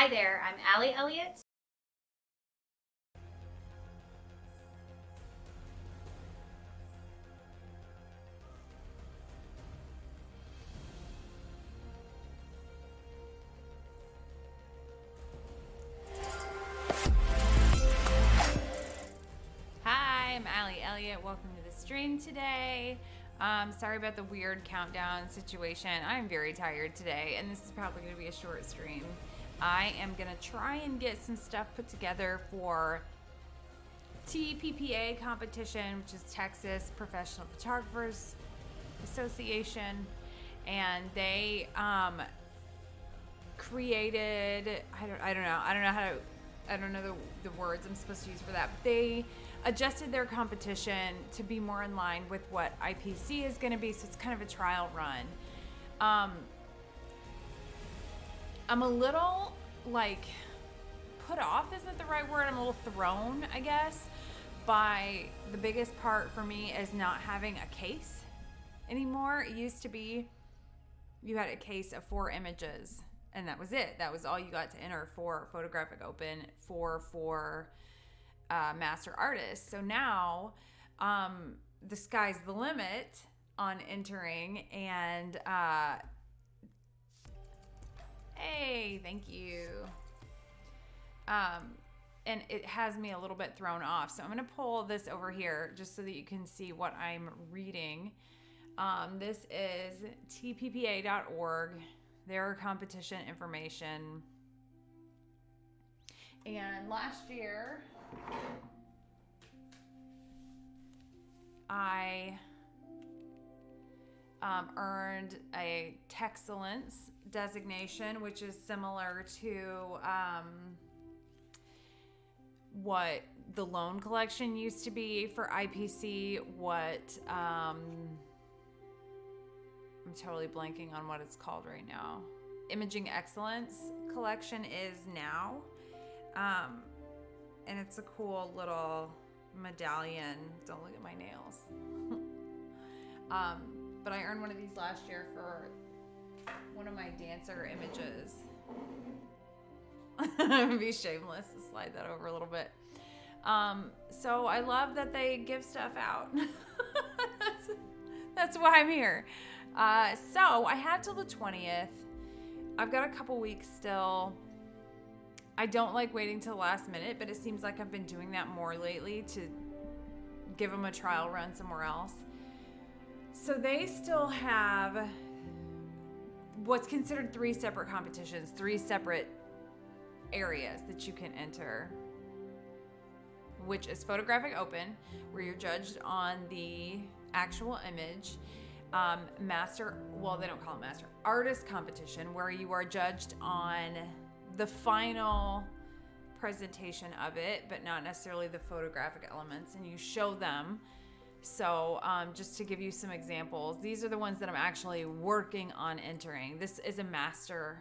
Hi there, I'm Allie Elliott. Hi, I'm Allie Elliott. Welcome to the stream today. Sorry about the weird countdown situation. I'm very tired today, and this is probably going to be a short stream. I am going to try and get some stuff put together for TPPA competition, which is Texas Professional Photographers Association, and they created I don't know the words I'm supposed to use for that, but they adjusted their competition to be more in line with what IPC is going to be, so it's kind of a trial run. I'm a little put off isn't the right word. I'm a little thrown, I guess, by the biggest part for me is not having a case anymore. It used to be you had a case of 4 images and that was it. That was all you got to enter for Photographic Open for master artists. So now the sky's the limit on entering, and hey, thank you. And it has me a little bit thrown off. So I'm going to pull this over here just so that you can see what I'm reading. This is tppa.org, their competition information. And last year, I earned a Texcellence designation, which is similar to what the loan collection used to be for IPC, what I'm totally blanking on what it's called right now. Imaging Excellence collection is now. And it's a cool little medallion. Don't look at my nails. But I earned one of these last year for one of my dancer images. Be shameless to slide that over a little bit. So I love that they give stuff out. That's why I'm here. So I have till the 20th. I've got a couple weeks still. I don't like waiting till the last minute, but it seems like I've been doing that more lately to give them a trial run somewhere else. So they still have what's considered 3 separate competitions, 3 separate areas that you can enter, which is Photographic Open, where you're judged on the actual image. They don't call it master, artist competition, where you are judged on the final presentation of it, but not necessarily the photographic elements, and you show them. So just to give you some examples, these are the ones that I'm actually working on entering. This is a master.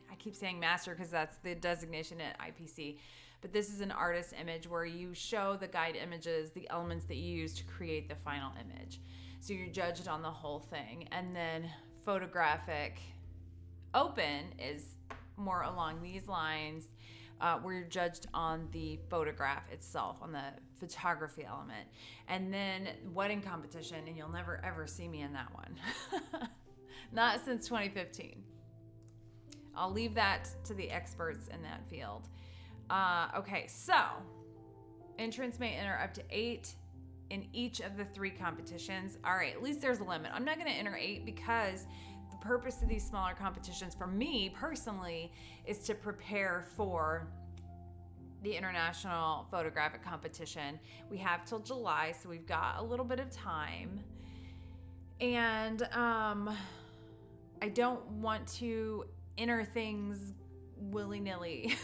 I keep saying master because that's the designation at IPC, but this is an artist image where you show the guide images, the elements that you use to create the final image. So you're judged on the whole thing. And then Photographic Open is more along these lines, where you're judged on the photograph itself, on the photography element. And then Wedding Competition, and you'll never ever see me in that one. Not since 2015. I'll leave that to the experts in that field. Okay, so entrants may enter up to 8 in each of the 3 competitions. All right, at least there's a limit. I'm not going to enter 8 because the purpose of these smaller competitions for me personally is to prepare for the International Photographic Competition. We have till July, so we've got a little bit of time. And I don't want to enter things willy-nilly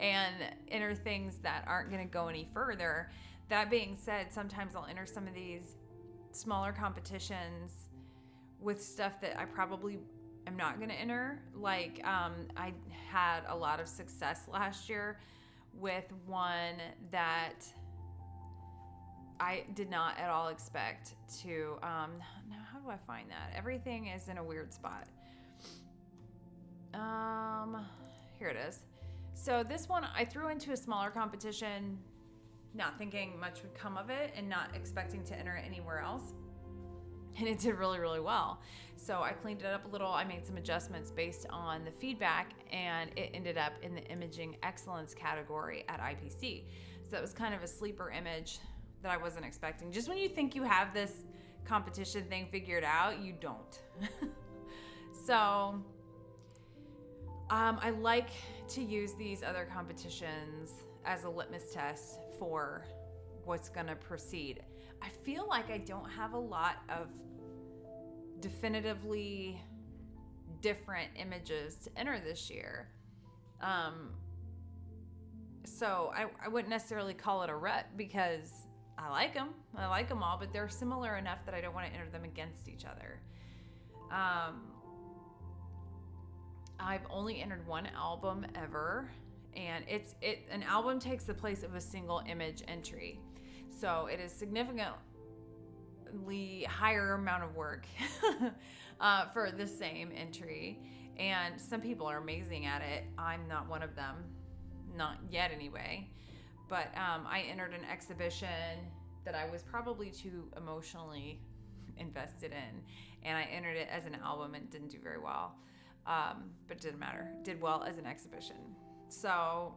and enter things that aren't going to go any further. That being said, sometimes I'll enter some of these smaller competitions with stuff that I probably am not going to enter. Like I had a lot of success last year with one that I did not at all expect to. Now, how do I find that? Everything is in a weird spot. here it is. So this one I threw into a smaller competition, not thinking much would come of it and not expecting to enter it anywhere else. And it did really, really well. So I cleaned it up a little. I made some adjustments based on the feedback, and it ended up in the imaging excellence category at IPC. So that was kind of a sleeper image that I wasn't expecting. Just when you think you have this competition thing figured out, you don't. So I like to use these other competitions as a litmus test for what's going to proceed. I feel like I don't have a lot of definitively different images to enter this year. So I wouldn't necessarily call it a rut because I like them. I like them all, but they're similar enough that I don't want to enter them against each other. I've only entered one album ever, and an album takes the place of a single image entry. So it is significantly higher amount of work for the same entry. And some people are amazing at it. I'm not one of them. Not yet anyway. But I entered an exhibition that I was probably too emotionally invested in. And I entered it as an album and didn't do very well. But it didn't matter. It did well as an exhibition. So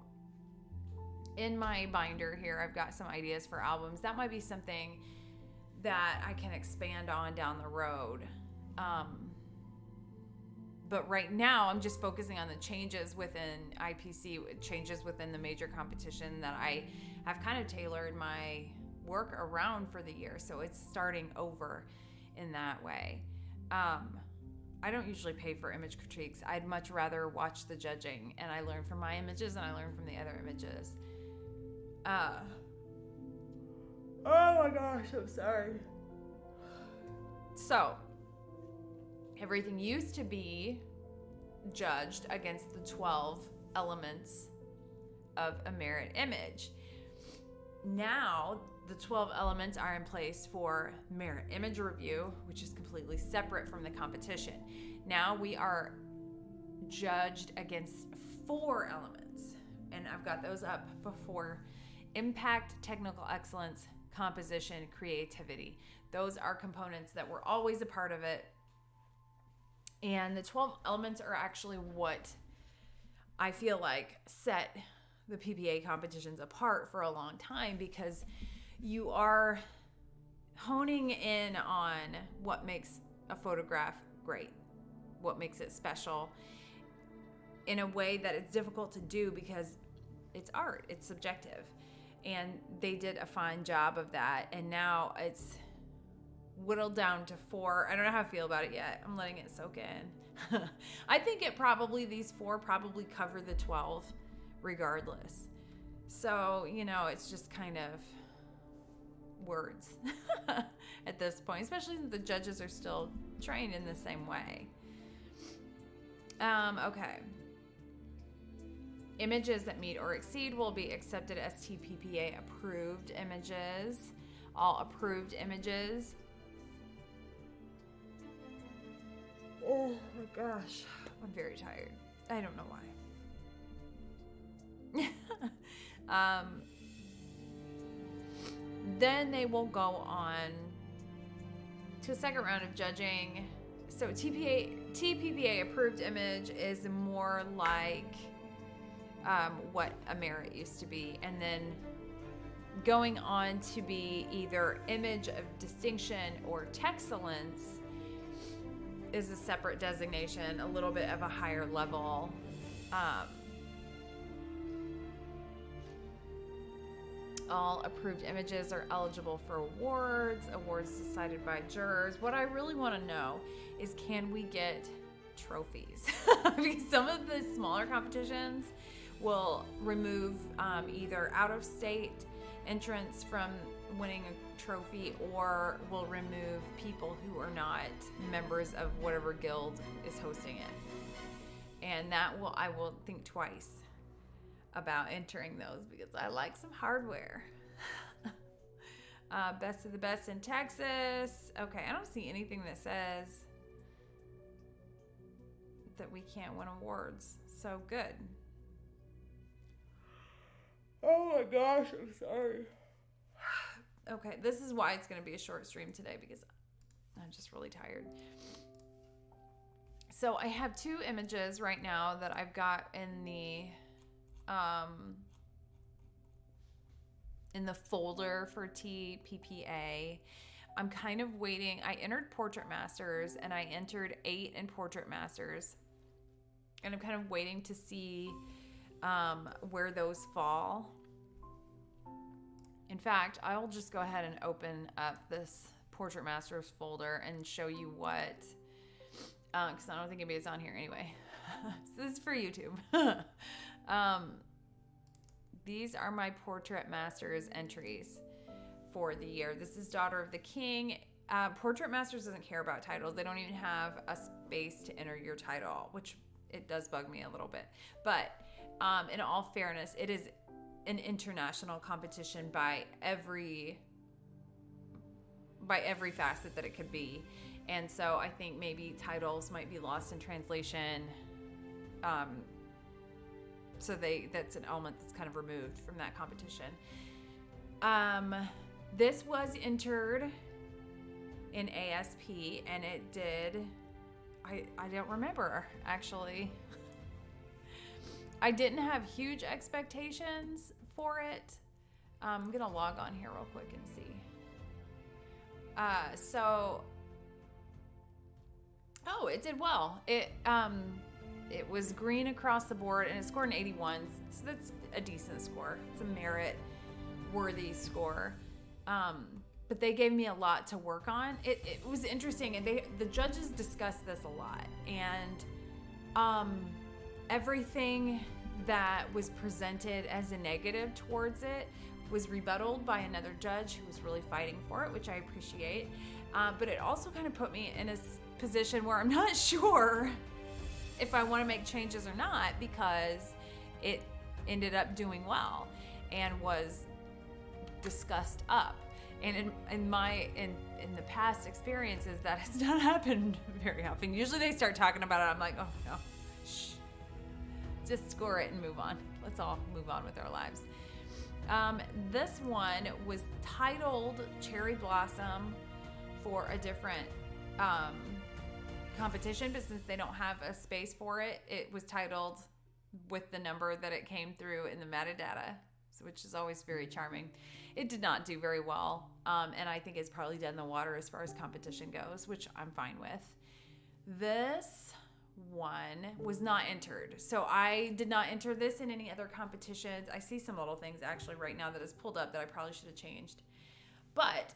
in my binder here, I've got some ideas for albums. That might be something that I can expand on down the road. But right now, I'm just focusing on the changes within IPC, changes within the major competition that I have kind of tailored my work around for the year. So it's starting over in that way. I don't usually pay for image critiques. I'd much rather watch the judging, and I learn from my images and I learn from the other images. Oh my gosh, I'm sorry. So, everything used to be judged against the 12 elements of a merit image. Now, the 12 elements are in place for merit image review, which is completely separate from the competition. Now we are judged against 4 elements, and I've got those up before: impact, technical excellence, composition, creativity. Those are components that were always a part of it. And the 12 elements are actually what I feel like set the PPA competitions apart for a long time, because you are honing in on what makes a photograph great, what makes it special, in a way that it's difficult to do because it's art, it's subjective. And they did a fine job of that. And now it's whittled down to 4. I don't know how I feel about it yet. I'm letting it soak in. I think these 4 probably cover the 12 regardless. So, it's just kind of words at this point, especially since the judges are still trained in the same way. Okay. Images that meet or exceed will be accepted as TPPA approved images. All approved images. Oh my gosh, I'm very tired. I don't know why. Then they will go on to a second round of judging. So TPPA approved image is more like what a merit used to be, and then going on to be either image of distinction or texcellence is a separate designation, a little bit of a higher level. All approved images are eligible for awards decided by jurors. What I really want to know is, can we get trophies? Because some of the smaller competitions will remove either out-of-state entrants from winning a trophy, or will remove people who are not members of whatever guild is hosting it. And I will think twice about entering those, because I like some hardware. Best of the best in Texas. Okay, I don't see anything that says that we can't win awards. So good. my gosh, I'm sorry. Okay, this is why it's going to be a short stream today, because I'm just really tired. So I have 2 images right now that I've got in the folder for TPPA. I'm kind of waiting. I entered Portrait Masters and I entered 8 in Portrait Masters. And I'm kind of waiting to see where those fall. In fact, I'll just go ahead and open up this Portrait Masters folder and show you what, because I don't think anybody's on here anyway. So this is for YouTube. These are my Portrait Masters entries for the year. This is Daughter of the King. Portrait Masters doesn't care about titles. They don't even have a space to enter your title, which it does bug me a little bit. But in all fairness, it is an international competition by every facet that it could be. And so I think maybe titles might be lost in translation. So that's an element that's kind of removed from that competition. This was entered in ASP, and it did, I don't remember, actually. I didn't have huge expectations for it. I'm gonna log on here real quick and see. It did well. It was green across the board, and it scored an 81, so that's a decent score. It's a merit-worthy score. But they gave me a lot to work on. It was interesting, and the judges discussed this a lot, and everything that was presented as a negative towards it was rebutted by another judge who was really fighting for it, which I appreciate. But it also kind of put me in a position where I'm not sure if I want to make changes or not, because it ended up doing well and was discussed up. And in the past experiences, that has not happened very often. Usually they start talking about it, I'm like, oh no, shh. Just score it and move on. Let's all move on with our lives. This one was titled Cherry Blossom for a different competition, but since they don't have a space for it, it was titled with the number that it came through in the metadata, which is always very charming. It did not do very well, and I think it's probably dead in the water as far as competition goes, which I'm fine with. This one was not entered, so I did not enter this in any other competitions. I see some little things actually right now that is pulled up that I probably should have changed, but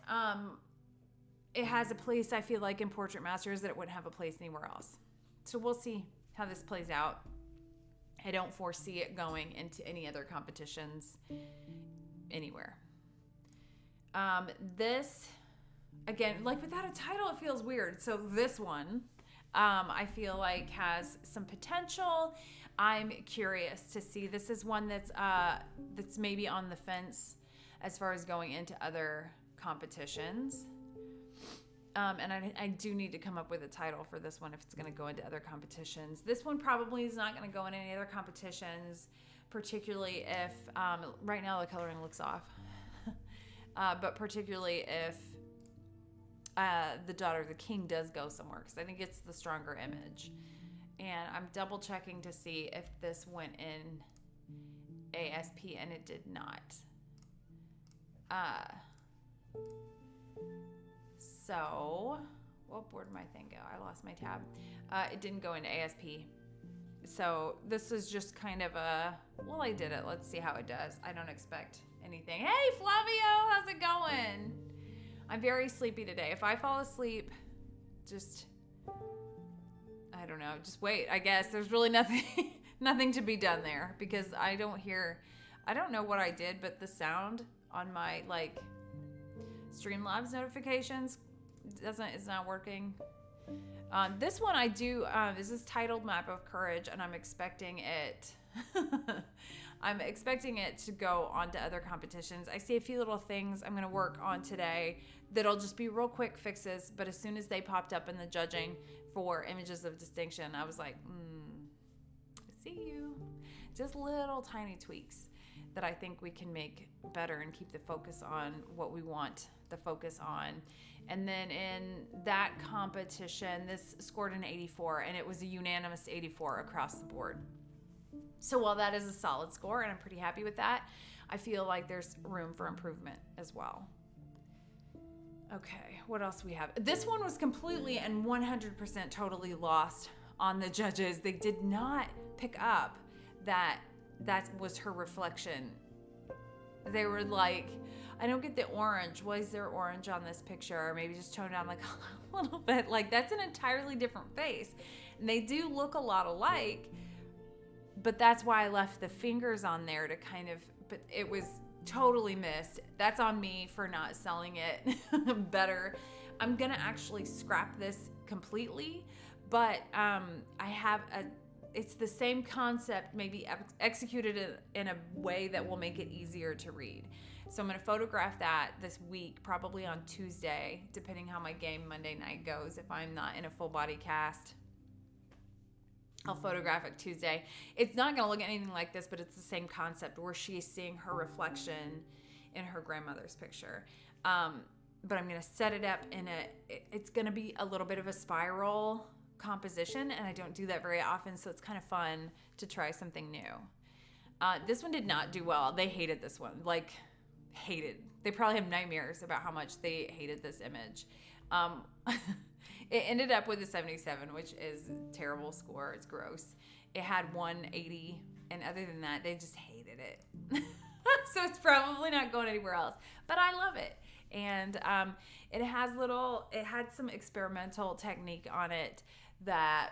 it has a place, I feel like, in Portrait Masters that it wouldn't have a place anywhere else. So we'll see how this plays out. I don't foresee it going into any other competitions anywhere. This, again, like without a title, it feels weird. So this one, I feel like has some potential. I'm curious to see. This is one that's maybe on the fence as far as going into other competitions. And I do need to come up with a title for this one if it's going to go into other competitions. This one probably is not going to go in any other competitions, particularly if, right now the coloring looks off, but particularly if the Daughter of the King does go somewhere, because I think it's the stronger image. And I'm double checking to see if this went in ASP, and it did not. So, where did my thing go? I lost my tab. It didn't go into ASP. So this is just kind of well, I did it. Let's see how it does. I don't expect anything. Hey, Flavio, how's it going? I'm very sleepy today. If I fall asleep, just, I don't know, just wait, I guess. There's really nothing to be done there, because I don't know what I did, but the sound on my, Streamlabs notifications it's not working. This one I do, this is titled Map of Courage, and I'm expecting it to go on to other competitions. I see a few little things I'm going to work on today that'll just be real quick fixes, but as soon as they popped up in the judging for Images of Distinction, I was like, I see you. Just little tiny tweaks. that I think we can make better and keep the focus on what we want the focus on. And then in that competition, this scored an 84, and it was a unanimous 84 across the board. So while that is a solid score, and I'm pretty happy with that, I feel like there's room for improvement as well. Okay, what else we have? This one was completely and 100% totally lost on the judges. They did not pick up that was her reflection. They were like, I don't get the orange. Why is there orange on this picture? Or maybe just tone down like a little bit. Like, that's an entirely different face. And they do look a lot alike, but that's why I left the fingers on there to kind of, but it was totally missed. That's on me for not selling it better. I'm going to actually scrap this completely, but I have it's the same concept, maybe executed in a way that will make it easier to read. So I'm going to photograph that this week, probably on Tuesday, depending how my game Monday night goes. If I'm not in a full body cast, I'll photograph it Tuesday. It's not going to look anything like this, but it's the same concept where she's seeing her reflection in her grandmother's picture. But I'm going to set it up it's going to be a little bit of a spiral composition, and I don't do that very often, so it's kind of fun to try something new. This one did not do well. They hated this one, like hated. They probably have nightmares about how much they hated this image. It ended up with a 77, which is a terrible score. It's gross. It had 180, and other than that, they just hated it. So it's probably not going anywhere else, but I love it. And it had some experimental technique on it that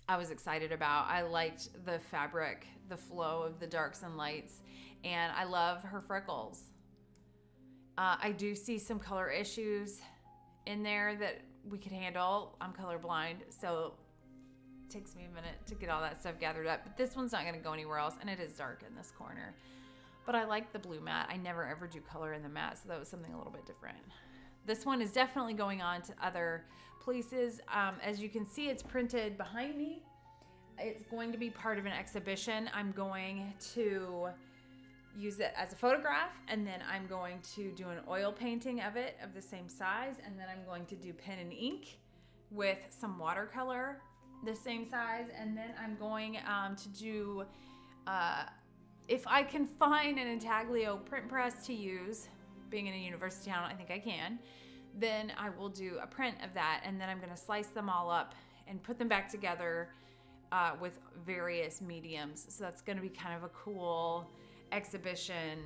I was excited about. I liked the fabric, the flow of the darks and lights, and I love her freckles. I do see some color issues in there that we could handle. I'm colorblind, so it takes me a minute to get all that stuff gathered up. But this one's not going to go anywhere else, and it is dark in this corner. But I like the blue matte. I never ever do color in the matte, so that was something a little bit different. This one is definitely going on to other places. As you can see, it's printed behind me. It's going to be part of an exhibition. I'm going to use it as a photograph, and then I'm going to do an oil painting of it of the same size, and then I'm going to do pen and ink with some watercolor the same size, and then I'm going to do if I can find an intaglio print press to use, being in a university town, I think I can, then I will do a print of that, and then I'm going to slice them all up and put them back together with various mediums. So that's going to be kind of a cool exhibition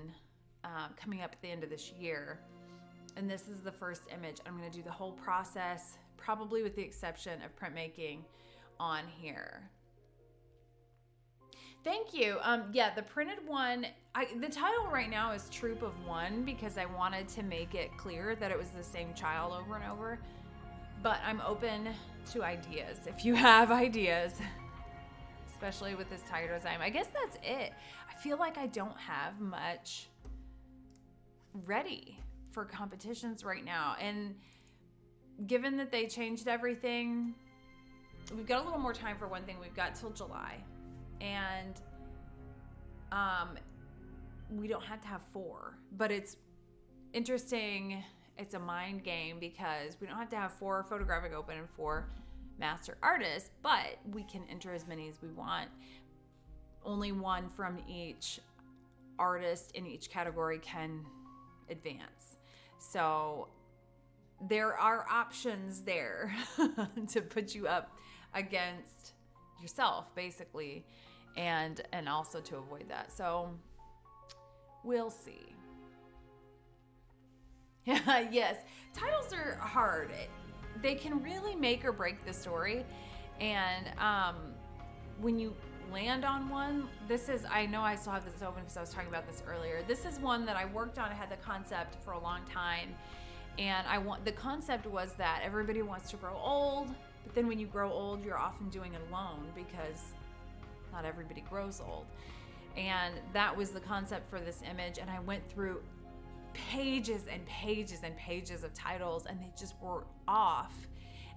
coming up at the end of this year. And this is the first image. I'm going to do the whole process, probably with the exception of printmaking, on here. Thank you. Yeah, the printed one, the title right now is Troop of One because I wanted to make it clear that it was the same child over and over. But I'm open to ideas. If you have ideas, especially with this tighter design, I guess that's it. I feel like I don't have much ready for competitions right now. And given that they changed everything, we've got a little more time for one thing. We've got till July. And we don't have to have 4, but it's interesting. It's a mind game because we don't have to have 4 photographic open and 4 master artists, but we can enter as many as we want. Only one from each artist in each category can advance. So there are options there to put you up against yourself, basically, and also to avoid that. So we'll see. Yes, titles are hard. They can really make or break the story, and when you land on one, I know I still have this open because I was talking about this earlier. This is one that I worked on. I had the concept for a long time, and the concept was that everybody wants to grow old, but then when you grow old, you're often doing it alone because not everybody grows old. And that was the concept for this image, and I went through pages and pages and pages of titles, and they just were off.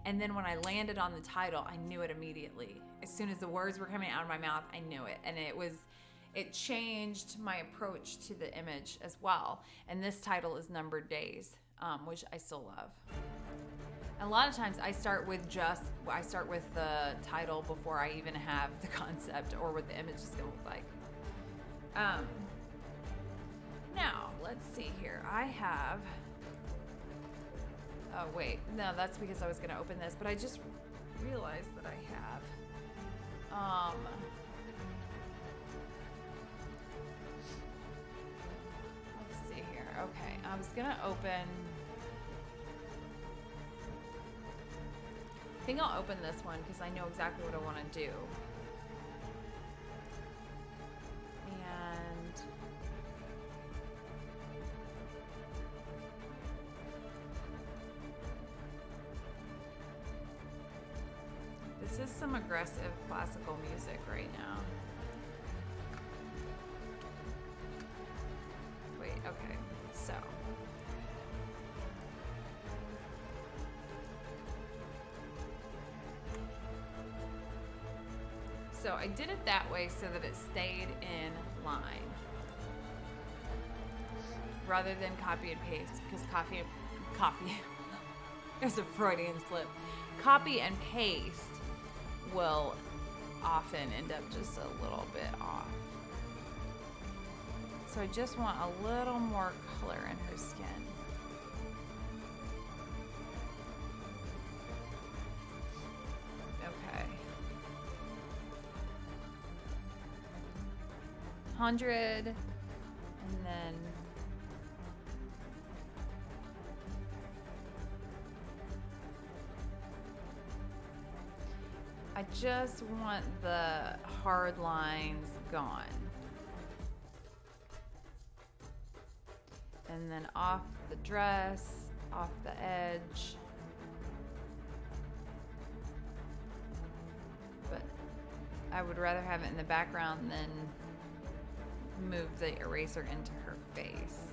And then when I landed on the title, I knew it immediately. As soon as the words were coming out of my mouth, I knew it. And it changed my approach to the image as well. And this title is Numbered Days, which I still love. And a lot of times I start with the title before I even have the concept or what the image is going to look like. Now, let's see here. I have... Oh, wait. No, that's because I was going to open this, but I just realized that I have... let's see here. Okay, I was going to open... I think I'll open this one because I know exactly what I want to do. And... this is some aggressive classical music right now. Wait, okay, so. So I did it that way so that it stayed in line. Rather than copy and paste, because copy, there's a Freudian slip. Copy and paste will often end up just a little bit off. So I just want a little more color in her skin. Okay. 100, and then I just want the hard lines gone. And then off the dress, off the edge. But I would rather have it in the background than move the eraser into her face.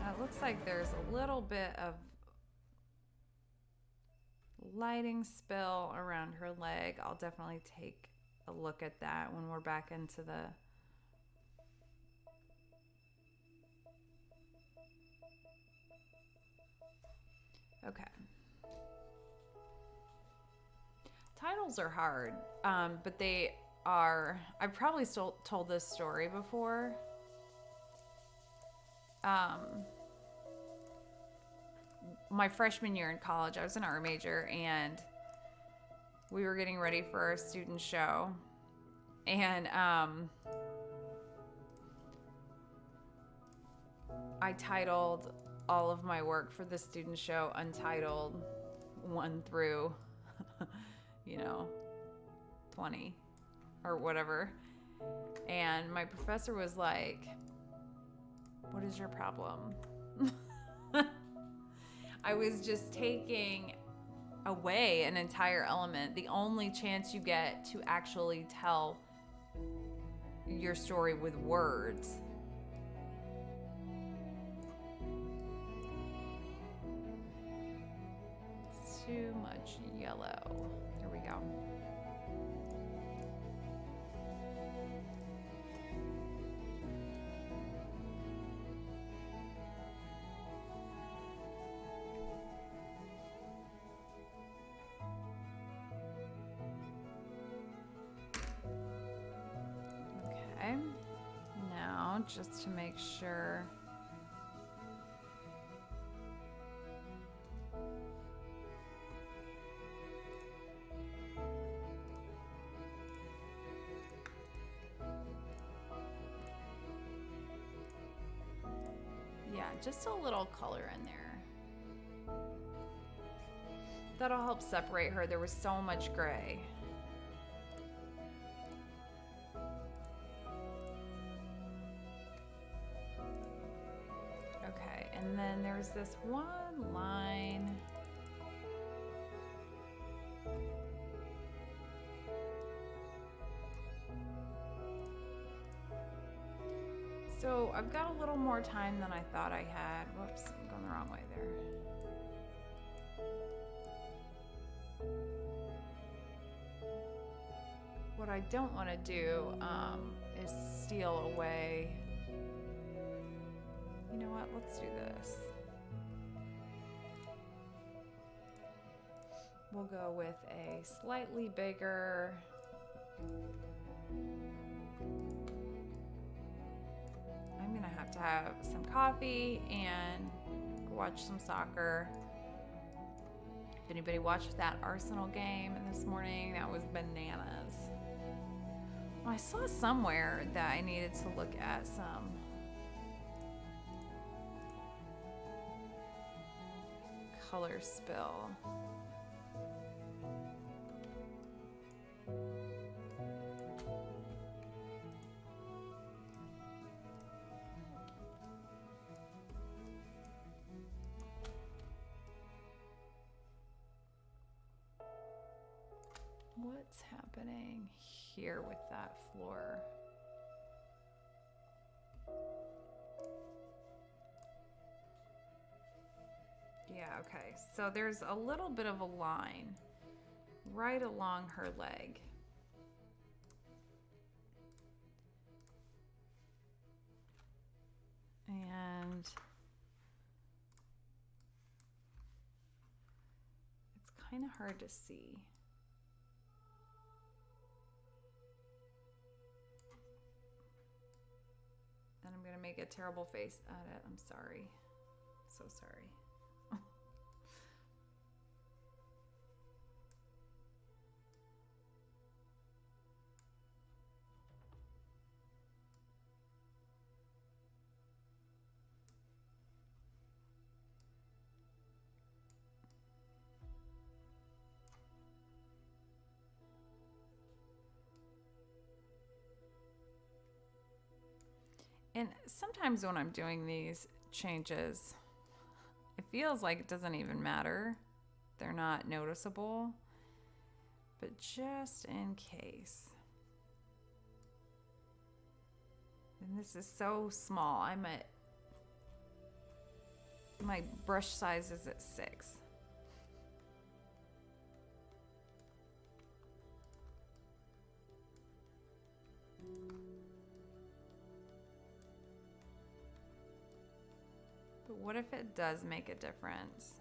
It looks like there's a little bit of lighting spill around her leg. I'll definitely take a look at that when we're back into the... Okay. Titles are hard, but they are... I've probably still told this story before. My freshman year in college, I was an art major, and we were getting ready for our student show, and I titled all of my work for the student show Untitled 1 through 20 or whatever. And my professor was like, "What is your problem?" I was just taking away an entire element, the only chance you get to actually tell your story with words. It's too much yellow. Here we go. Now, just to make sure. Yeah, just a little color in there. That'll help separate her. There was so much gray. And then there's this one line. So I've got a little more time than I thought I had. Whoops, I'm going the wrong way there. What I don't want to do is steal away. You know what? Let's do this. We'll go with a slightly bigger. I'm gonna have to have some coffee and watch some soccer. If anybody watched that Arsenal game this morning, that was bananas. Well, I saw somewhere that I needed to look at some color spill. What's happening here with that floor? Yeah, okay. So there's a little bit of a line right along her leg. And it's kind of hard to see. And I'm going to make a terrible face at it. I'm sorry. So sorry. And sometimes when I'm doing these changes, it feels like it doesn't even matter. They're not noticeable. But just in case. And this is so small. My brush size is at 6. But what if it does make a difference?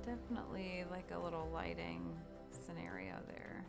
Definitely like a little lighting scenario there.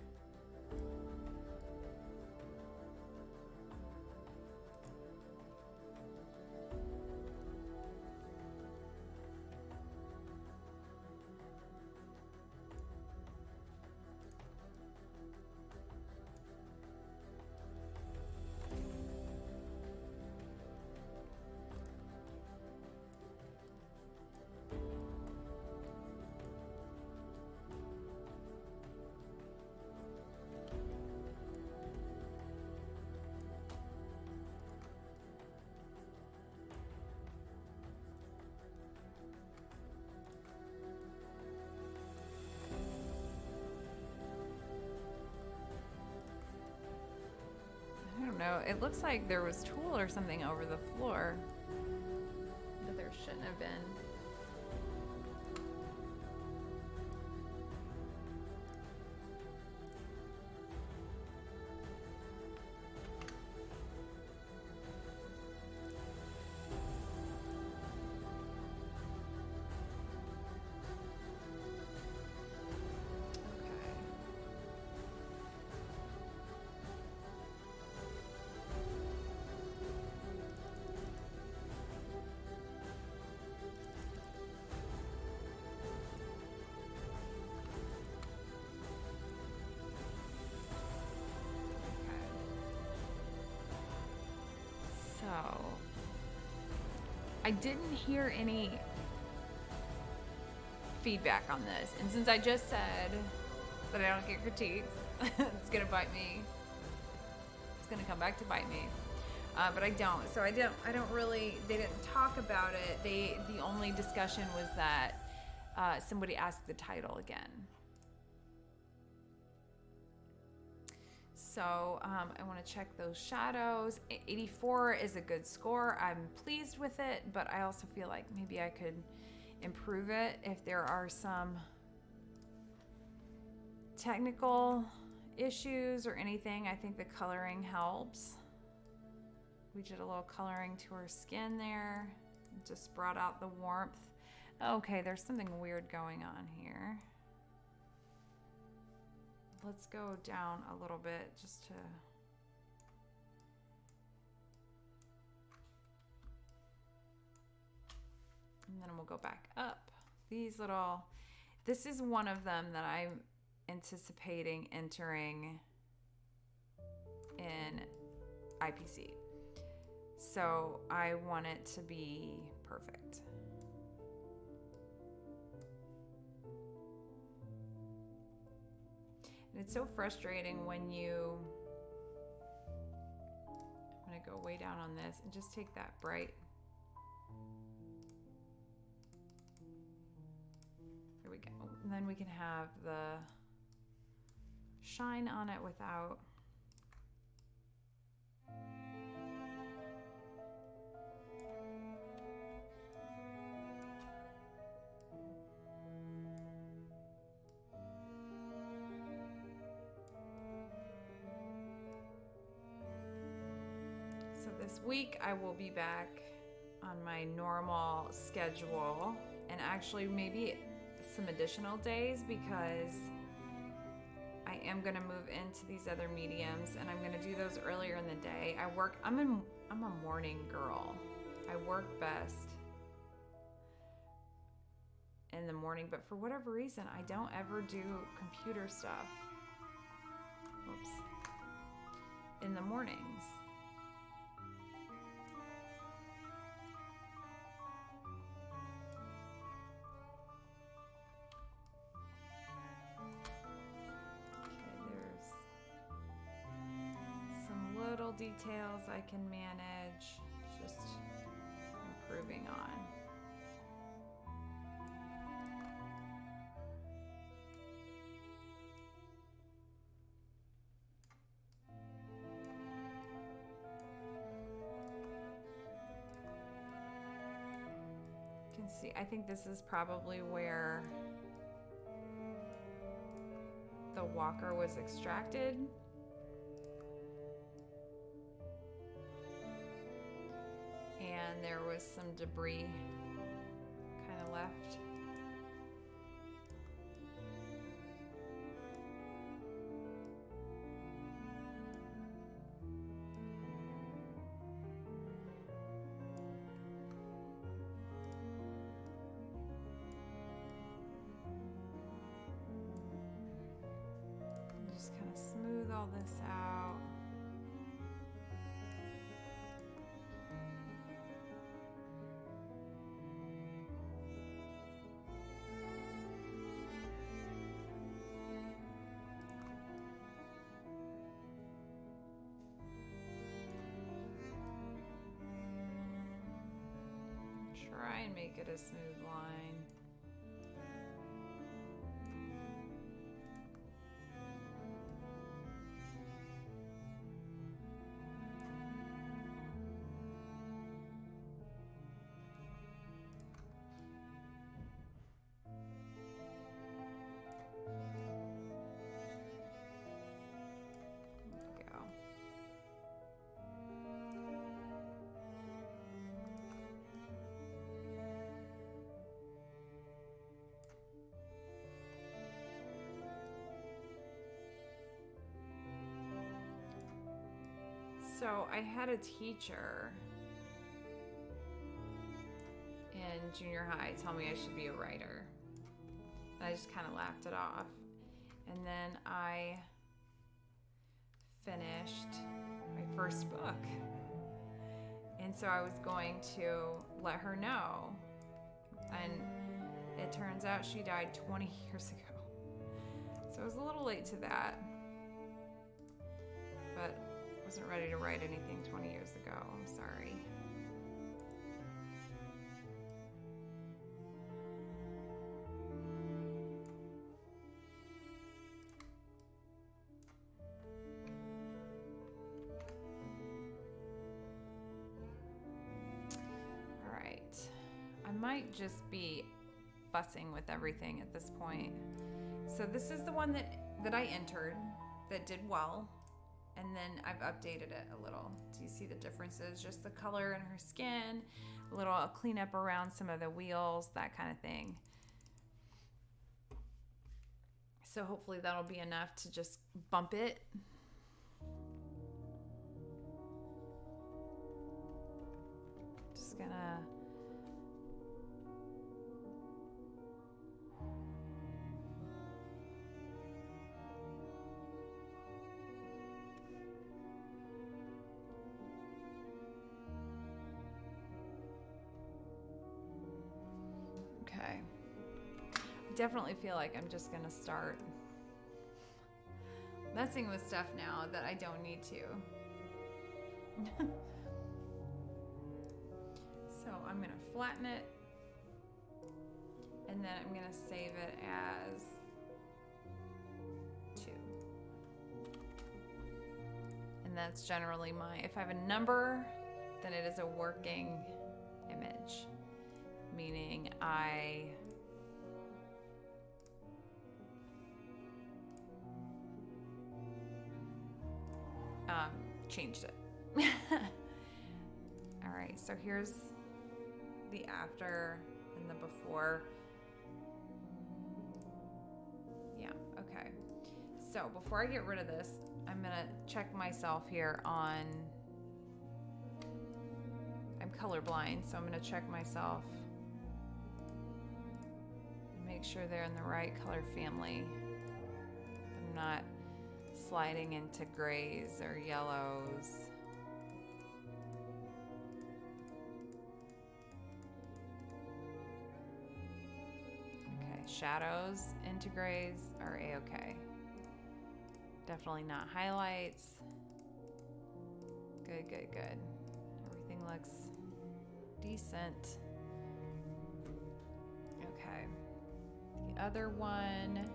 I don't know. It looks like there was tulle or something over the floor, but there shouldn't have been. So, I didn't hear any feedback on this. And since I just said that I don't get critiques, it's going to bite me. It's going to come back to bite me. but I don't. So I don't really. They didn't talk about it. The only discussion was that somebody asked the title again. So I want to check those shadows. 84 is a good score. I'm pleased with it, but I also feel like maybe I could improve it if there are some technical issues or anything. I think the coloring helps. We did a little coloring to her skin there. Just brought out the warmth. Okay, there's something weird going on here. Let's go down a little bit just to... And then we'll go back up. These little... This is one of them that I'm anticipating entering in IPC. So I want it to be perfect. And it's so frustrating when you, I'm gonna go way down on this and just take that bright. There we go. And then we can have the shine on it without. This week I will be back on my normal schedule, and actually maybe some additional days, because I am going to move into these other mediums, and I'm going to do those earlier in the day. I'm a morning girl. I work best in the morning, but for whatever reason I don't ever do computer stuff. Whoops. In the mornings. Details I can manage, just improving on. You can see, I think this is probably where the walker was extracted. And there was some debris kind of left. Just kind of smooth all this out. Try and make it a smooth line. There we go. So I had a teacher in junior high tell me I should be a writer. And I just kind of laughed it off. And then I finished my first book. And so I was going to let her know. And it turns out she died 20 years ago. So I was a little late to that. But wasn't ready to write anything 20 years ago. I'm sorry. All right. I might just be fussing with everything at this point. So this is the one that I entered that did well. And then I've updated it a little. Do you see the differences? Just the color in her skin, a little cleanup around some of the wheels, that kind of thing. So hopefully that'll be enough to just bump it. Just gonna okay. I definitely feel like I'm just gonna start messing with stuff now that I don't need to. So I'm gonna flatten it, and then I'm gonna save it as 2. And that's generally if I have a number, then it is a working image, meaning I changed it. All right, so here's the after and the before. Yeah, okay. So before I get rid of this, I'm gonna check myself here on, I'm colorblind, so I'm gonna check myself and make sure they're in the right color family. I'm not sliding into grays or yellows. Okay, shadows into grays are a-okay. Definitely not highlights. Good, good, good. Everything looks decent. Okay. The other one.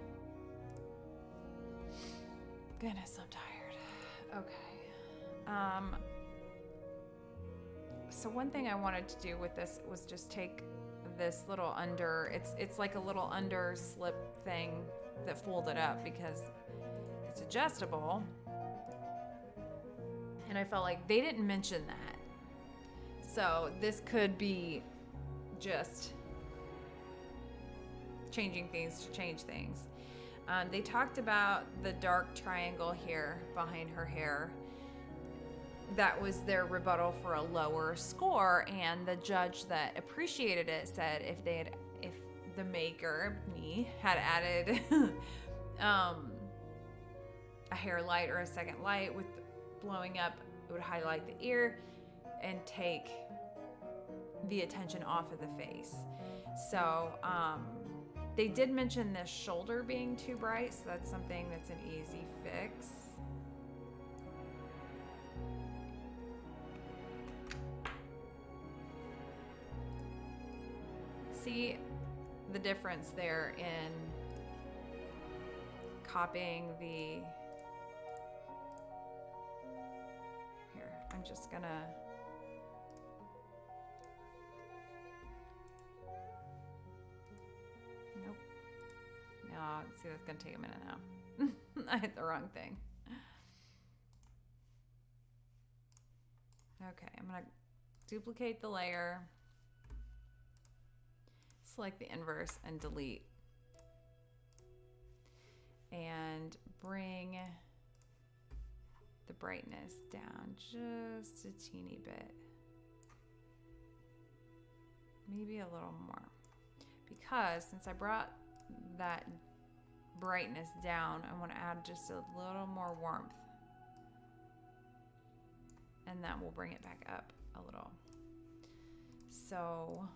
Goodness, I'm tired. Okay. So one thing I wanted to do with this was just take this little under, it's like a little under slip thing that folded up because it's adjustable. And I felt like they didn't mention that. So this could be just changing things to change things. They talked about the dark triangle here behind her hair. That was their rebuttal for a lower score, and the judge that appreciated it said if the maker, me, had added a hair light or a second light with blowing up, it would highlight the ear and take the attention off of the face. So they did mention this shoulder being too bright, so that's something that's an easy fix. See the difference there in copying the... Here, I'm just gonna... Nope. No, see, that's gonna take a minute now. I hit the wrong thing. Okay, I'm gonna duplicate the layer, select the inverse and delete, and bring the brightness down just a teeny bit, maybe a little more, because since I brought that brightness down, I want to add just a little more warmth, and that will bring it back up a little. So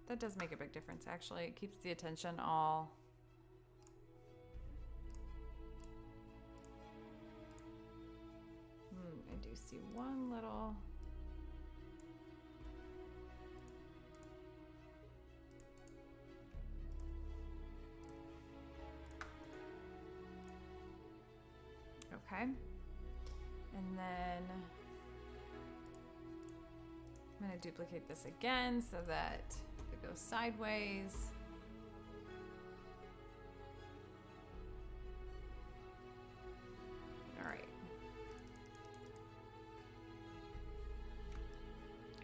That does make a big difference, actually. It keeps the attention all... I do see one little... Okay. And then I'm going to duplicate this again so that it goes sideways. All right.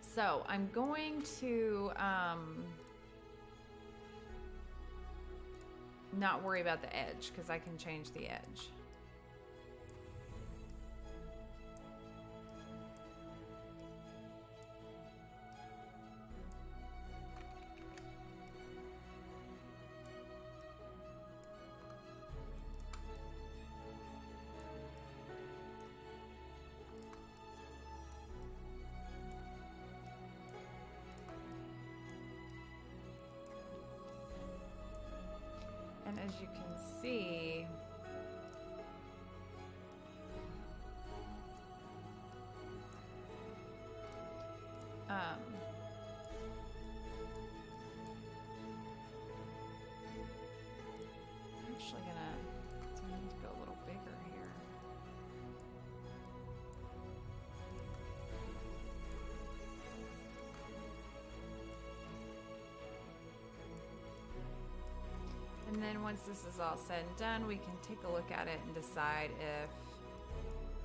So I'm going to not worry about the edge because I can change the edge. And as you can see, I'm actually gonna, so I need to go a little bigger here. And then once this is all said and done, we can take a look at it and decide if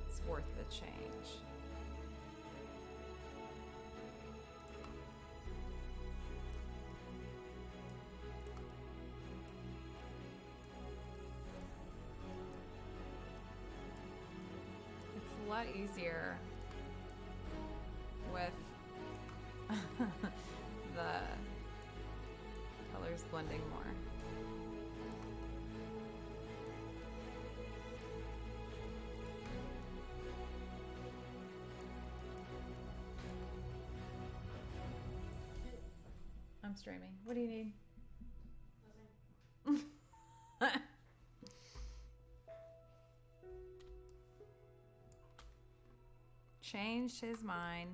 it's worth the change. It's a lot easier with the colors blending more. I'm streaming. What do you need? Nothing. Changed his mind.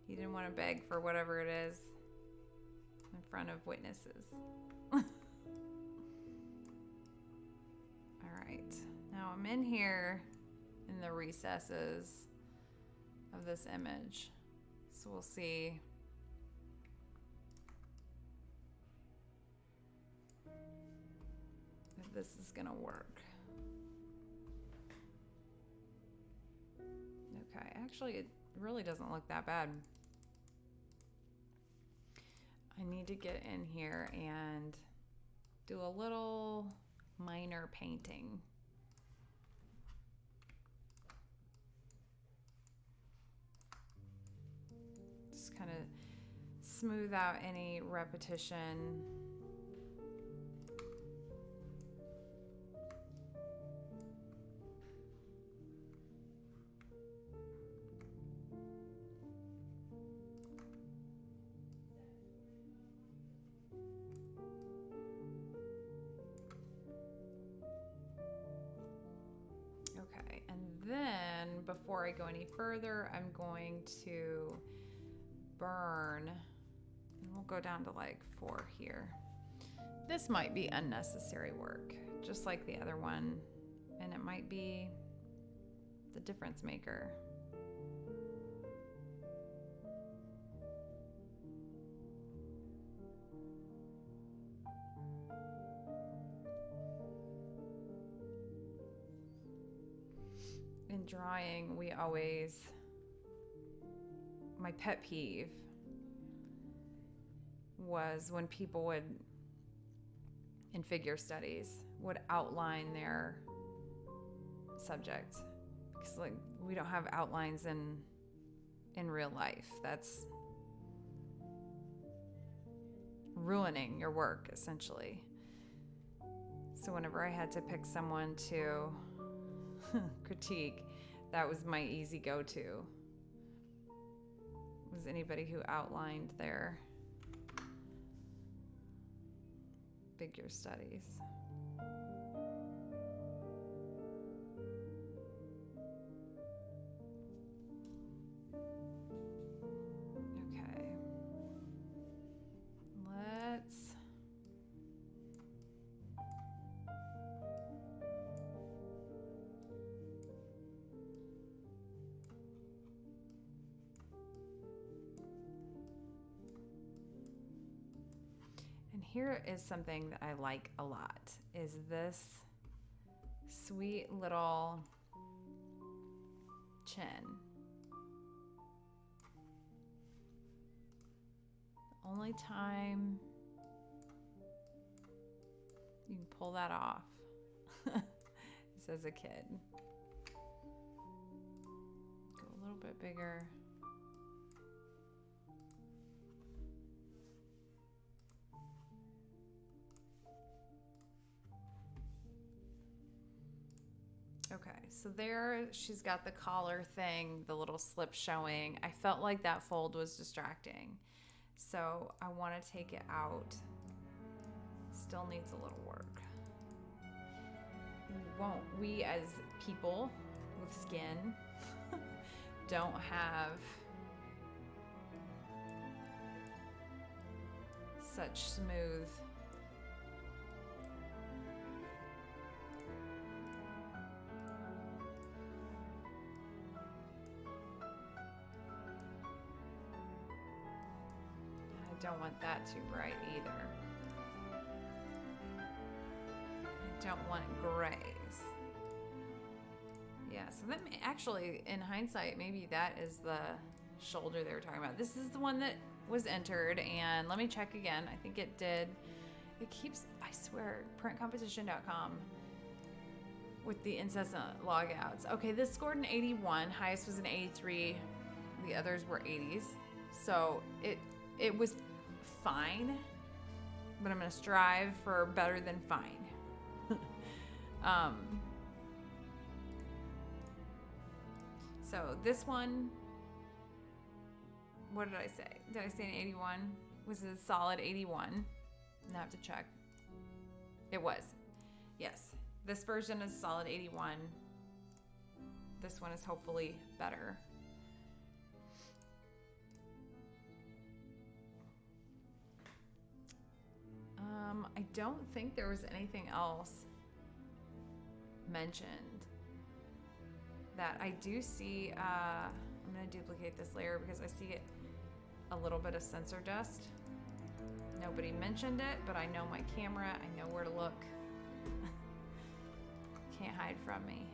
He didn't want to beg for whatever it is in front of witnesses. All right. Now I'm in here in the recesses of this image. So we'll see if this is gonna work. Okay, actually it really doesn't look that bad. I need to get in here and do a little minor painting. Just kind of smooth out any repetition. Okay, and then before I go any further, I'm going to burn, and we'll go down to like 4 here. This might be unnecessary work, just like the other one, and it might be the difference maker. In drawing, we always, my pet peeve was when people would, in figure studies, would outline their subject. Because like we don't have outlines in real life. That's ruining your work, essentially. So whenever I had to pick someone to critique, that was my easy go-to. was anybody who outlined their figure studies. Okay. Let's And here is something that I like a lot, is this sweet little chin. The only time you can pull that off is as a kid. Go a little bit bigger. Okay, so there she's got the collar thing, the little slip showing. I felt like that fold was distracting. So I want to take it out. Still needs a little work. We as people with skin don't have such smooth don't want that too bright either. I don't want grays. Yeah, so that actually, in hindsight, maybe that is the shoulder they were talking about. This is the one that was entered, and let me check again. I think it did. It keeps, I swear, printcompetition.com with the incessant logouts. Okay, this scored an 81. Highest was an 83. The others were 80s. So it was fine, but I'm gonna strive for better than fine. So this one, what did I say? Did I say an 81? Was it a solid 81? I have to check. It was. Yes. This version is solid 81. This one is hopefully better. I don't think there was anything else mentioned. That I do see, I'm going to duplicate this layer because I see it, a little bit of sensor dust. Nobody mentioned it, but I know my camera, I know where to look. Can't hide from me.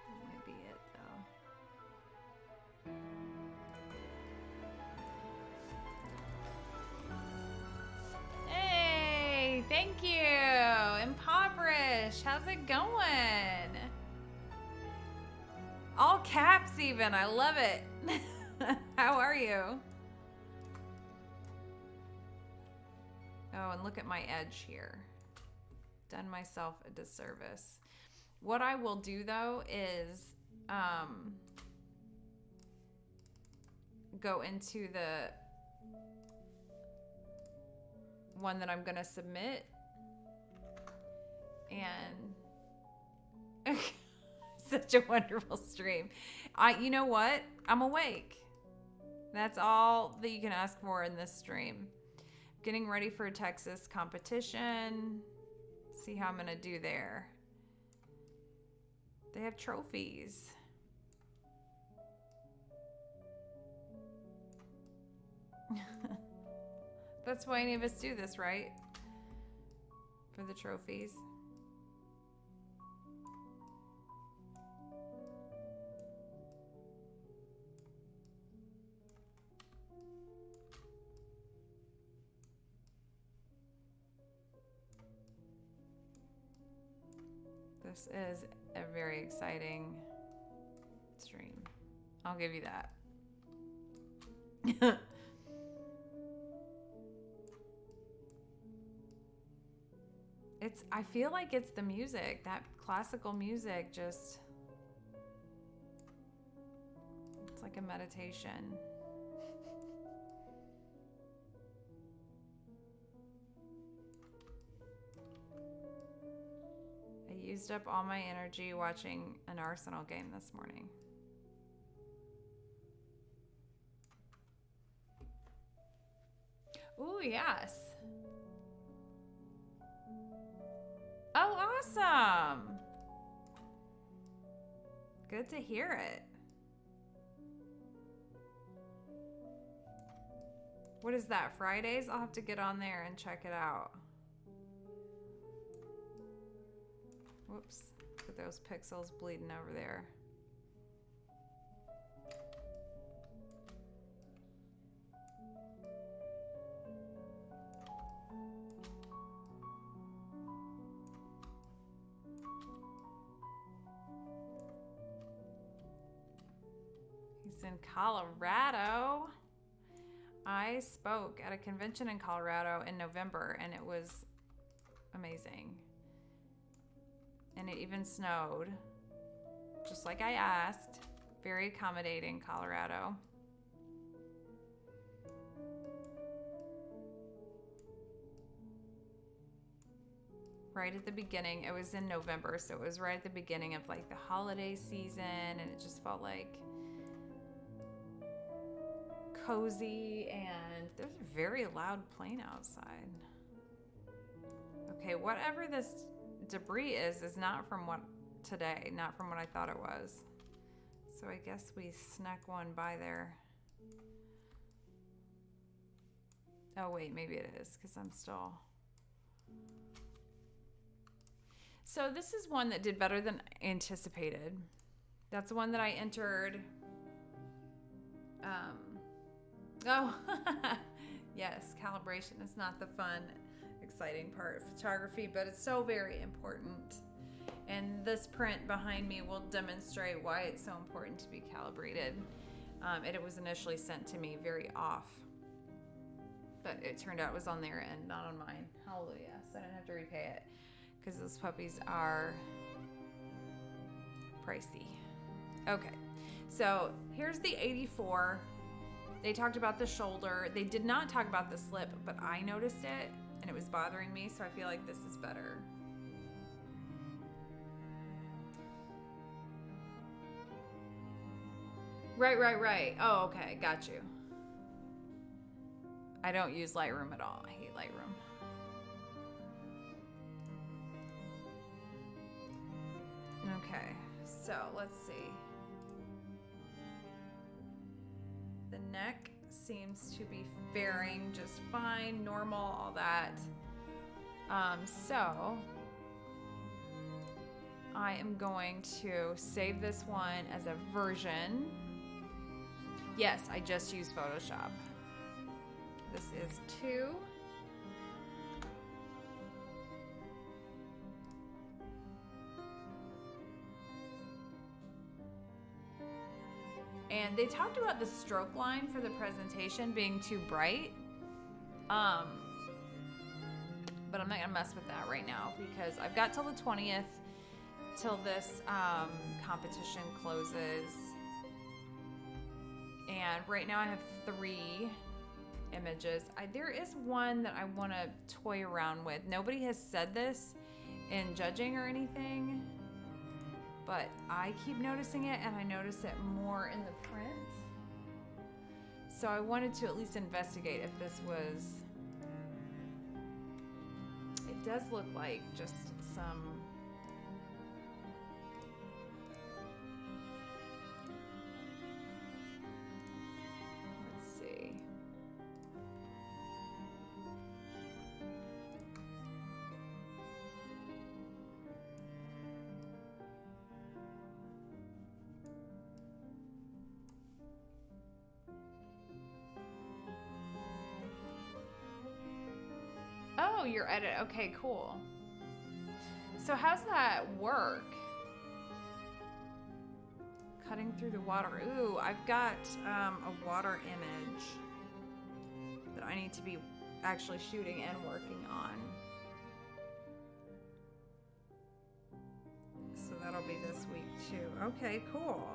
That might be it though. Hey, thank you. Impoverish, how's it going? All caps even, I love it. How are you? Oh, and look at my edge here. Done myself a disservice. What I will do though is go into the one that I'm gonna submit and such a wonderful stream. You know what? I'm awake. That's all that you can ask for in this stream. Getting ready for a Texas competition. See how I'm gonna do there. They have trophies. That's why any of us do this, right? For the trophies. This is a very exciting stream. I'll give you that. I feel like it's the music, that classical music just, it's like a meditation. I used up all my energy watching an Arsenal game this morning. Ooh, yes. Oh, awesome. Good to hear it. What is that, Fridays? I'll have to get on there and check it out. Whoops. Look at those pixels bleeding over there. He's in Colorado. I spoke at a convention in Colorado in November, and it was amazing. And it even snowed, just like I asked. Very accommodating, Colorado. Right at the beginning, it was in November, so it was right at the beginning of like the holiday season, and it just felt like cozy, and there's a very loud plane outside. Okay, whatever this debris is not from what today, not from what I thought it was. So I guess we snuck one by there. Oh wait, maybe it is, because I'm still... So this is one that did better than anticipated. That's the one that I entered. Oh, yes, calibration is not the fun, exciting part of photography, but it's so very important. And this print behind me will demonstrate why it's so important to be calibrated. It was initially sent to me very off, but it turned out it was on their end, not on mine. Hallelujah. So I didn't have to repay it, because those puppies are pricey. Okay, so here's the 84. They talked about the shoulder. They did not talk about the slip, but I noticed it and it was bothering me, so I feel like this is better. Right. Oh, okay, got you. I don't use Lightroom at all. I hate Lightroom. Okay, so let's see. The neck seems to be faring just fine, normal, all that. So I am going to save this one as a version. Yes, I just used Photoshop. This is 2. And they talked about the stroke line for the presentation being too bright. But I'm not gonna mess with that right now, because I've got till the 20th till this competition closes. And right now I have 3 images. There is one that I want to toy around with. Nobody has said this in judging or anything, but I keep noticing it, and I notice it more in the print. So I wanted to at least investigate if this was... It does look like just some... Let's see. Oh, your edit. Okay, cool. So how's that work? Cutting through the water. Ooh, I've got a water image that I need to be actually shooting and working on. that'll be this week too. Okay, cool.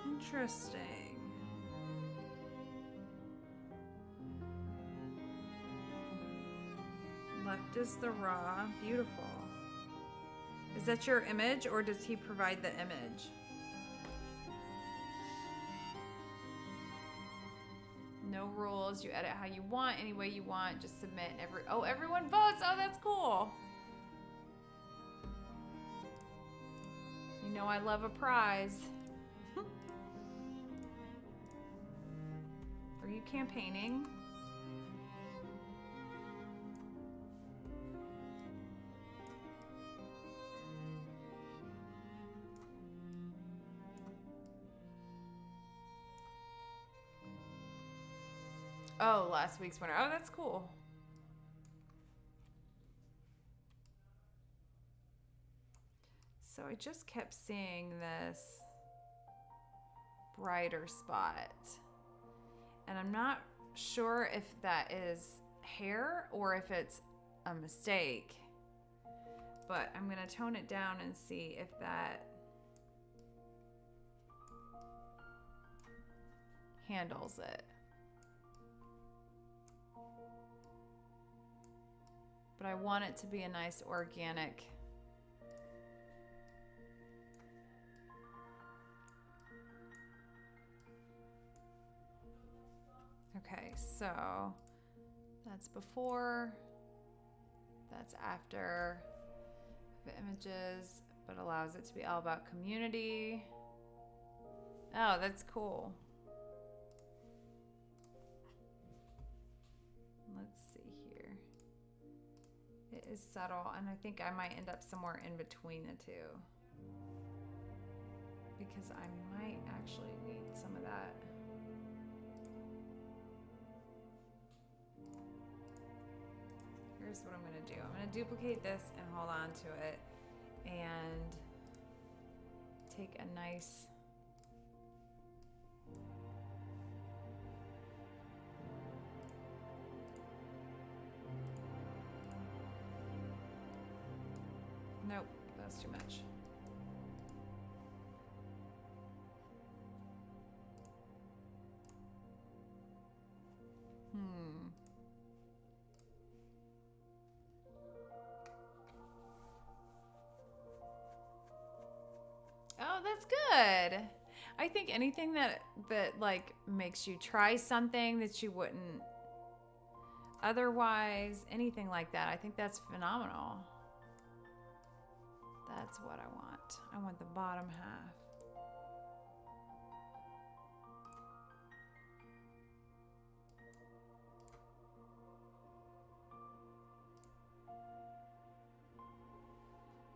Interesting. Left is the raw. Beautiful. Is that your image, or does he provide the image? No rules. You edit how you want, any way you want. Just submit. Everyone votes. Oh, that's cool. You know I love a prize. Are you campaigning? Oh, last week's winner. Oh, that's cool. So I just kept seeing this brighter spot. And I'm not sure if that is hair or if it's a mistake. But I'm going to tone it down and see if that handles it. But I want it to be a nice organic. Okay, so that's before, that's after the images, but allows it to be all about community. Oh, that's cool. Let's see here. It is subtle, and I think I might end up somewhere in between the two, because I might actually need some of that. Here's what I'm going to do. I'm going to duplicate this and hold on to it and take a nice nope, that's too much. Oh, that's good. I think anything that like makes you try something that you wouldn't otherwise, anything like that, I think that's phenomenal. That's what I want. I want the bottom half.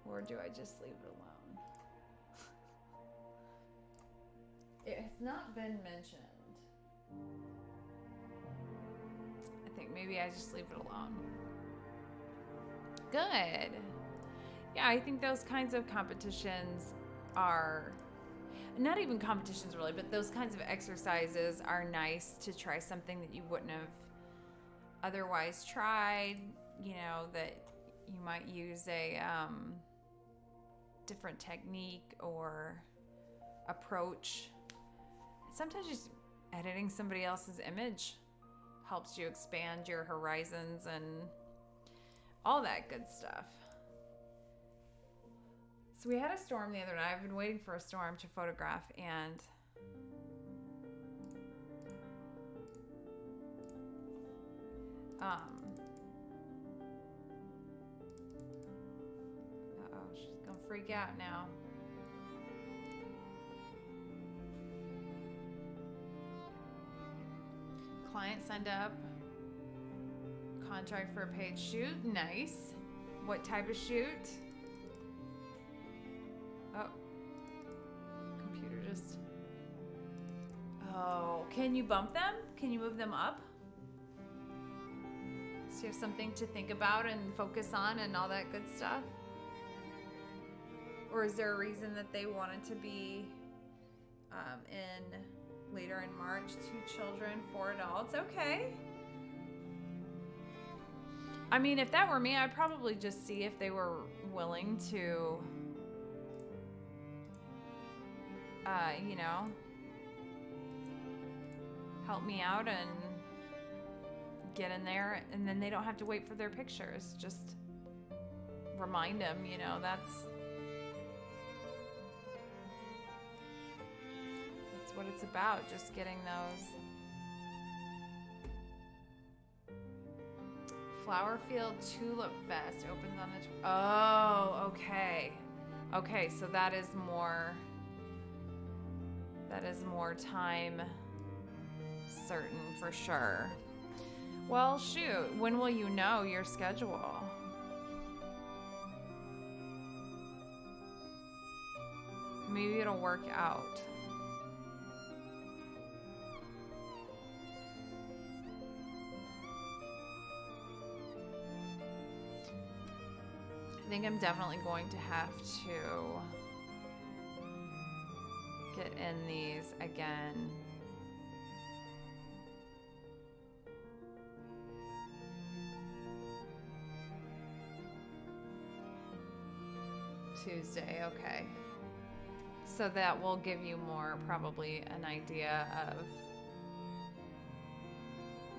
Or do I just leave it alone? It has not been mentioned. I think maybe I just leave it alone. Good. Yeah, I think those kinds of competitions are, not even competitions really, but those kinds of exercises are nice to try something that you wouldn't have otherwise tried, you know, that you might use a different technique or approach. Sometimes just editing somebody else's image helps you expand your horizons and all that good stuff. So we had a storm the other night. I've been waiting for a storm to photograph, and uh-oh, she's gonna freak out now. Client signed up. Contract for a paid shoot. Nice. What type of shoot? Oh. Computer just... Oh, can you bump them? Can you move them up? So you have something to think about and focus on and all that good stuff? Or is there a reason that they wanted to be in later in March? 2 children, 4 adults. Okay. I mean, if that were me, I'd probably just see if they were willing to, you know, help me out and get in there, and then they don't have to wait for their pictures. Just remind them, you know, that's what it's about, just getting those. Flowerfield Tulip Fest opens on the... Oh, okay. Okay, so that is more time certain for sure. Well, shoot, when will you know your schedule? Maybe it'll work out. I think I'm definitely going to have to get in these again. Tuesday, okay. So that will give you more, probably an idea of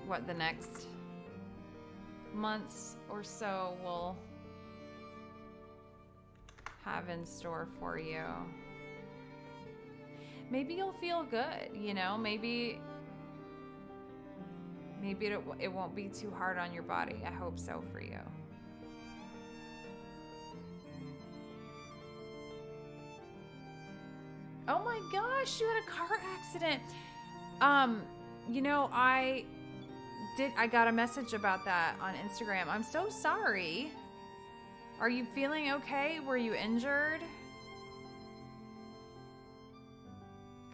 what the next months or so will have in store for you. Maybe you'll feel good, you know, maybe it won't be too hard on your body. I hope so for you. Oh my gosh, you had a car accident. You know, I got a message about that on Instagram. I'm so sorry. Are you feeling okay? Were you injured?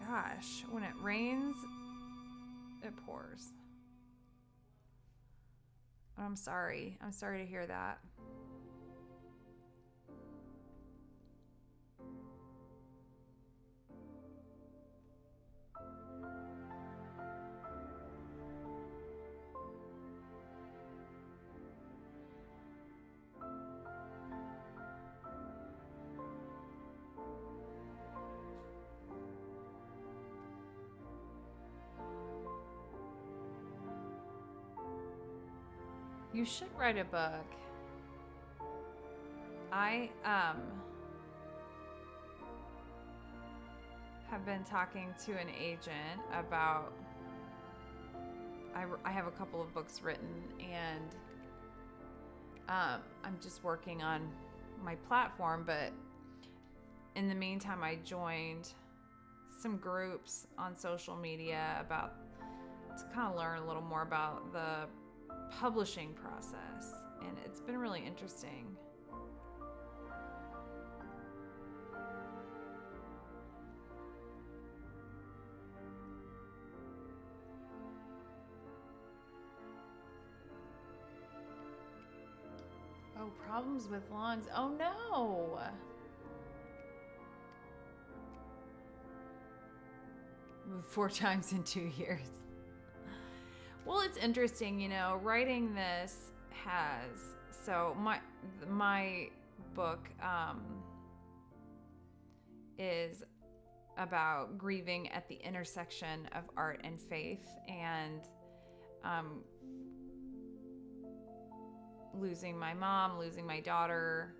Gosh, when it rains, it pours. I'm sorry. I'm sorry to hear that. You should write a book. I have been talking to an agent about, I have a couple of books written, and I'm just working on my platform, but in the meantime I joined some groups on social media to kind of learn a little more about the publishing process, and it's been really interesting. Oh, problems with lungs. Oh no. 4 times in 2 years. Well, it's interesting, you know, writing this so my book is about grieving at the intersection of art and faith, and losing my mom, losing my daughter.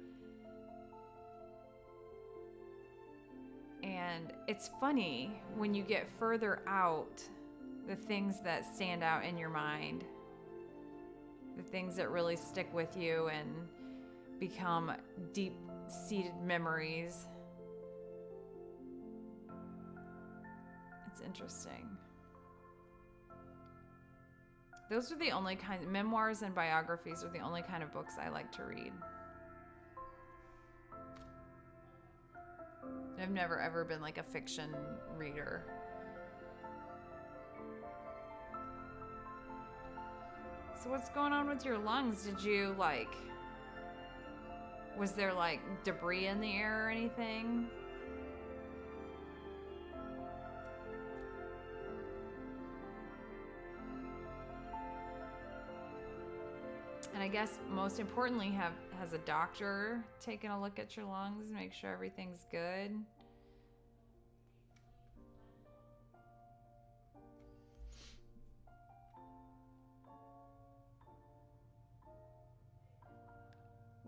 And it's funny when you get further out, the things that stand out in your mind, the things that really stick with you and become deep-seated memories. It's interesting. Those are the only memoirs and biographies are the only kind of books I like to read. I've never ever been like a fiction reader. So what's going on with your lungs? Did you was there debris in the air or anything? And I guess most importantly, has a doctor taken a look at your lungs, make sure everything's good.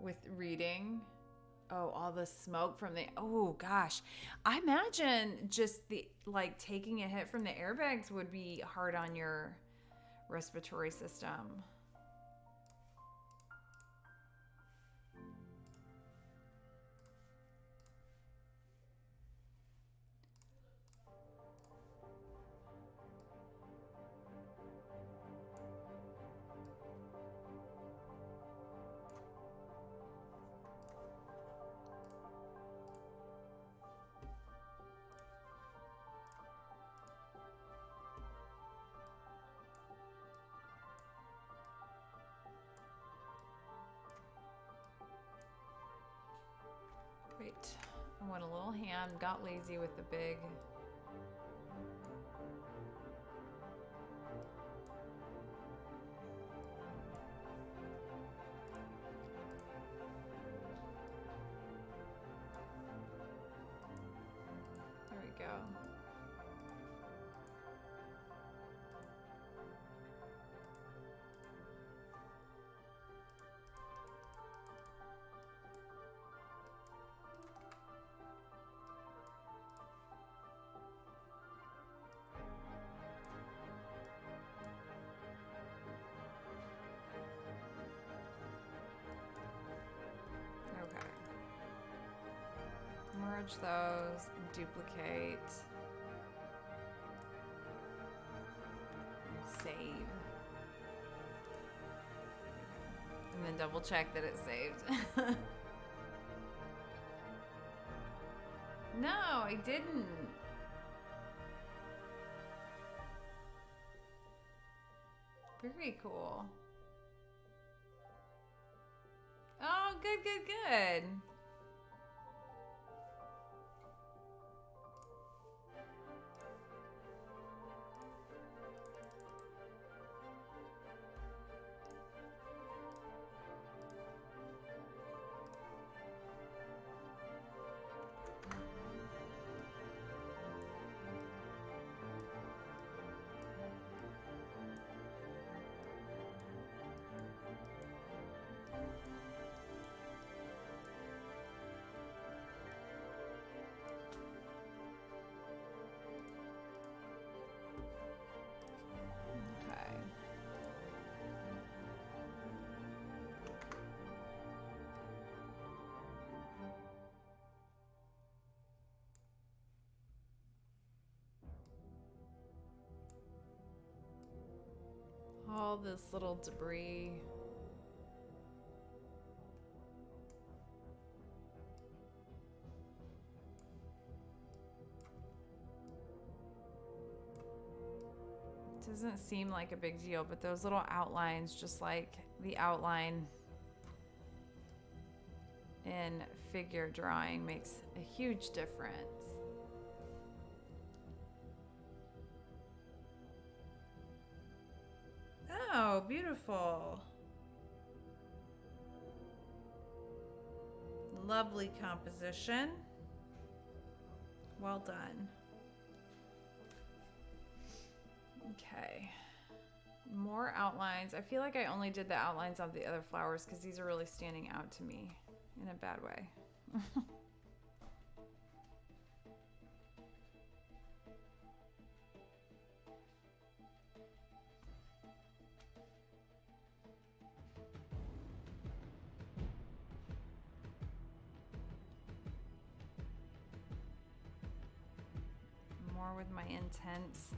With reading, oh, all the smoke from the, oh gosh, I imagine just the, like, taking a hit from the airbags would be hard on your respiratory system. Wait, I went a little hand, got lazy with the big. There we go. Merge those and duplicate. And save. And then double check that it's saved. No, I didn't. Very cool. Oh, good, good, good. All this little debris. Doesn't seem like a big deal, but those little outlines, just like the outline in figure drawing, makes a huge difference. Oh, beautiful. Lovely composition. Well done. Okay. More outlines. I feel like I only did the outlines of the other flowers because these are really standing out to me in a bad way. More with my intense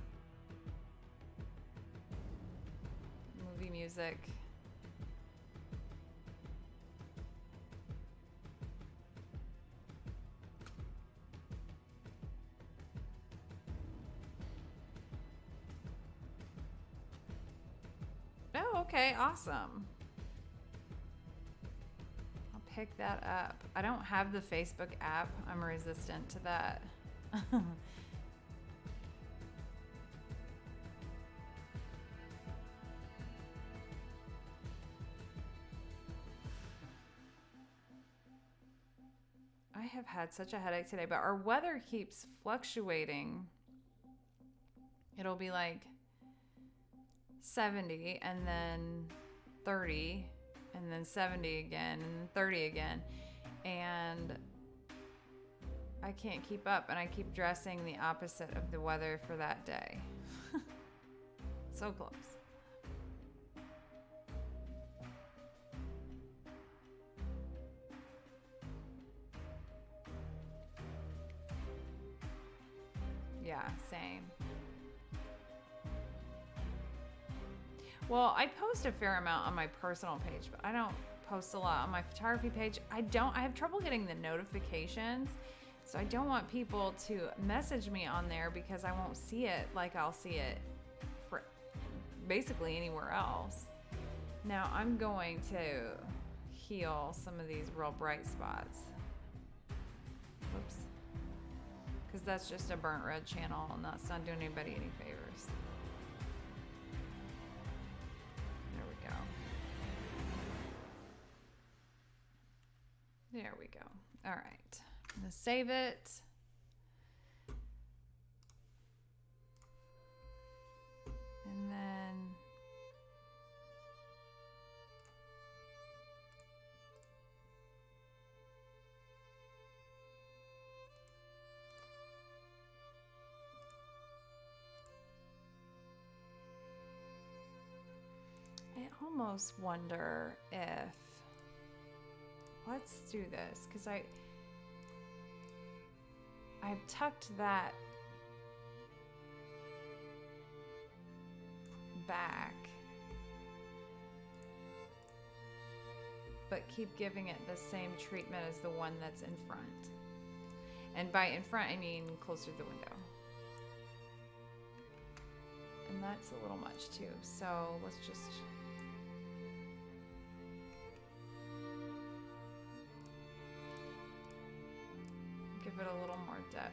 movie music. Oh, okay, awesome. I'll pick that up. I don't have the Facebook app. I'm resistant to that. have had such a headache today, but our weather keeps fluctuating. It'll be like 70 and then 30 and then 70 again and 30 again. And I can't keep up, and I keep dressing the opposite of the weather for that day. So close. Yeah, same. Well, I post a fair amount on my personal page, but I don't post a lot on my photography page. I have trouble getting the notifications, so I don't want people to message me on there because I won't see it like I'll see it for basically anywhere else. Now I'm going to heal some of these real bright spots. Whoops. Because that's just a burnt red channel, and that's not doing anybody any favors. There we go. There we go. All right. I'm going to save it. And then I almost wonder if, let's do this, because I've tucked that back, but keep giving it the same treatment as the one that's in front. And by in front, I mean closer to the window. And that's a little much too, so let's just give it a little more depth.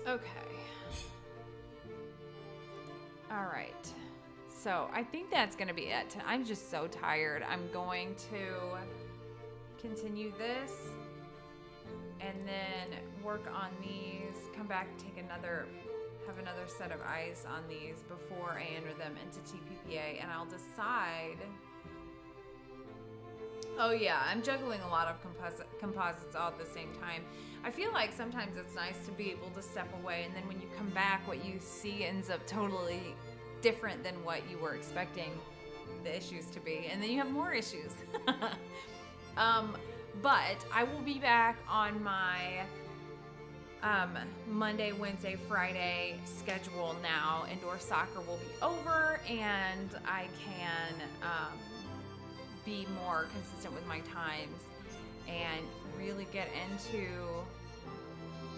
Okay. All right. So I think that's going to be it. I'm just so tired. I'm going to continue this and then work on these, come back, have another set of eyes on these before I enter them into TPPA, and I'll decide. Oh yeah, I'm juggling a lot of composites all at the same time. I feel like sometimes it's nice to be able to step away, and then when you come back, what you see ends up totally different than what you were expecting the issues to be, and then you have more issues. But I will be back on my Monday, Wednesday, Friday schedule now. Indoor soccer will be over, and I can be more consistent with my times and really get into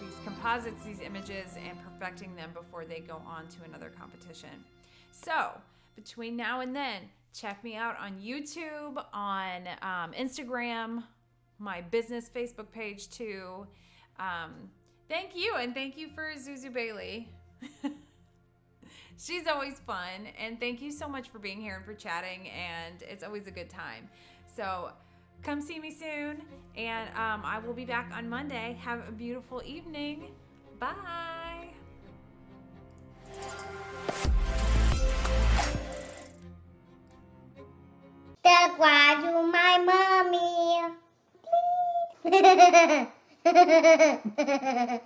these composites, these images, and perfecting them before they go on to another competition. So between now and then, check me out on YouTube, on Instagram, my business Facebook page too. Thank you, and thank you for Zuzu Bailey. She's always fun, and thank you so much for being here and for chatting, and it's always a good time. So come see me soon, and I will be back on Monday. Have a beautiful evening. Bye. That's why you my mommy.